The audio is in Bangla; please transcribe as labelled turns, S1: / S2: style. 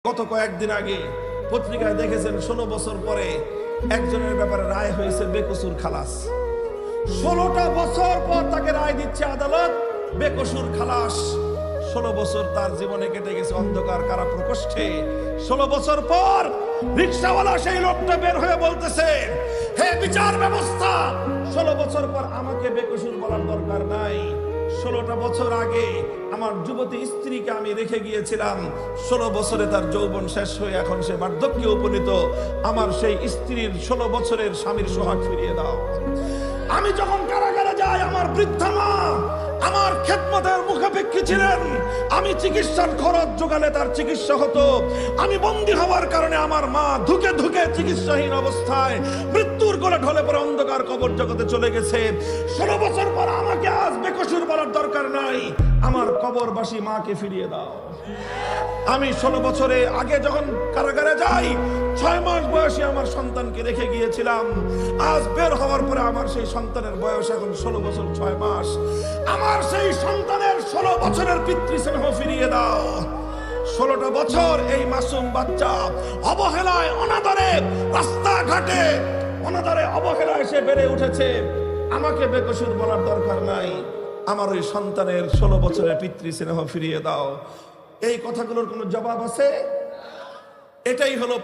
S1: গত কয়েকদিন আগে পত্রিকায় দেখেছেন 16 বছর পরে একজনের ব্যাপারে রায় হয়েছে বেকসুর খালাস। 16টা বছর পর তাকে রায় দিচ্ছে আদালত, বেকসুর খালাস। 16 বছর তার জীবনে কেটে গেছে অন্ধকার কারা প্রকোষ্ঠে। 16 বছর পর রিকশাওয়ালা সেই লোকটা বের হয়ে বলতেছে, হে বিচার ব্যবস্থা, 16 বছর পর আমাকে বেকসুর বলার দরকার নাই। 16টা বছর আগে আমার যুবতী স্ত্রীকে আমি রেখে গিয়েছিলাম, 16 বছরে তার যৌবন শেষ হয়ে এখন সে বার্ধক্যে উপনীত। আমার সেই স্ত্রীর 16 বছরের স্বামীর সোহাগ ফিরিয়ে দাও। আমি যখন কারাগারে যাই, আমার বৃদ্ধা মা আমার খেদমতের মুখাপেক্ষী ছিলেন। আমি চিকিৎসার খরচ জোগালে তার চিকিৎসা হতো। আমি বন্দী হওয়ার কারণে আমার মা ধুকে ধুকে চিকিৎসাহীন অবস্থায় মৃত্যুর কোলে ঢলে পড়ে অন্ধকার কবর জগতে চলে গেছে। 16 বছর পর আমাকে আজ বেকসুর বলার দরকার নাই, আমার কবরবাসী মাকে ফিরিয়ে দাও। আমি 16 বছরে আগে যখন কারাগারে যাই, 6 মাস বয়সে আমার সন্তানকে রেখে গিয়েছিলাম। আজ বের হওয়ার পরে আমার সেই সন্তানের বয়স এখন 16 বছর 6 মাস। আমার সেই সন্তানের 16 বছরের পিতৃস্নেহ ফিরিয়ে দাও। 16টা বছর এই মাসুম বাচ্চা অবহেলায় অনাদরে রাস্তাঘাটে অনাদরে অবহেলায় সে বেড়ে উঠেছে। আমাকে বেকসুর বলার দরকার নাই, আমার ওই সন্তানের 16 বছরের পিতৃস্নেহ ফিরিয়ে দাও। এই কথাগুলোর কোনো জবাব আছে? এটাই হলো